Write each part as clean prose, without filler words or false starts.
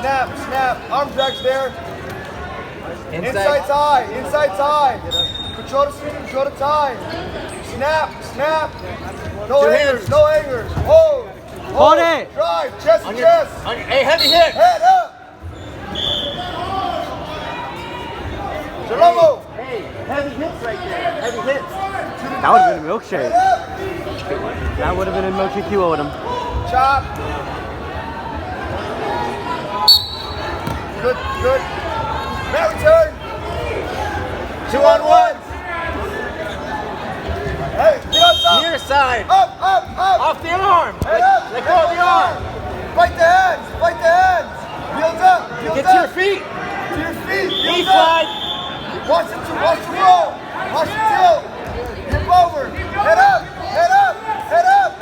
snap, snap. Arm drags there. Inside tie, inside tie. Control the swing, control the tie. Snap, snap. No hangers, no hangers. Hold. Hold it. Drive, chest to chest. Hey, heavy hit. Head up. Jalomo. Hey, heavy hits right there. Heavy hits. That would have been a milkshake. That would have been a milkshake you owed him. Chop. Good, good. Mat return. 2-on-1. Hey, get up top. Near side. Up, up, up. Off the arm. Head up. Let go of the arm. Fight the hands. Fight the hands. Heels up. Heels Get up. to your feet. To your feet. Knee Heels up. slide. Watch it roll. Watch it tilt. Hip over. Head up. Head up. Head up.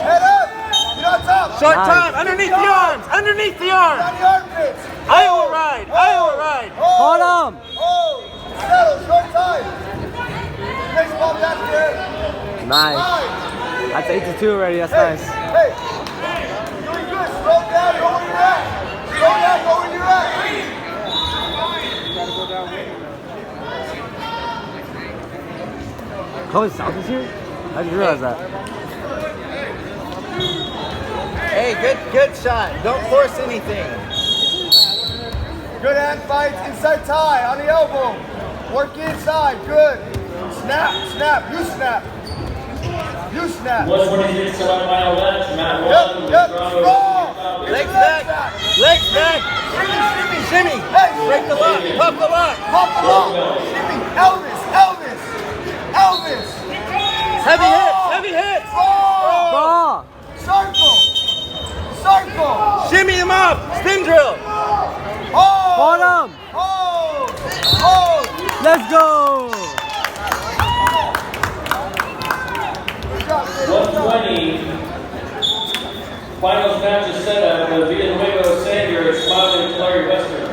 Head up. Get on top. Short Nice. time. Underneath the arms. Underneath the arms. Down the armpits. Iowa ride. Iowa ride. Hold him. Hold. Settle. Short time. Baseball back there. Nice. That's 8-2 already. That's nice. Hey. Doing good. Slow down. Go where you're at. Slow down. Go where you're at. Clovis South is here? I didn't realize that. Hey, good shot. Don't force anything. Good hand fights. Inside tie. On the elbow. Work inside. Good. Snap. Snap. You snap. You snap. 126 to right mile left. Matt Yep. Walton. Strong. Legs back. Legs back. Shimmy. Shimmy. Hey. Break the lock. Pop the lock. Pop the lock. Shimmy. Elvis. Elvis. Elvis. Heavy hits. Heavy hits. Ball. Circle. Circle. Shimmy him up. Spin drill. Hold him. Hold. Hold. Let's go. 120. Finals match is set up with Villanueva Savior, Clovis, Larry Western.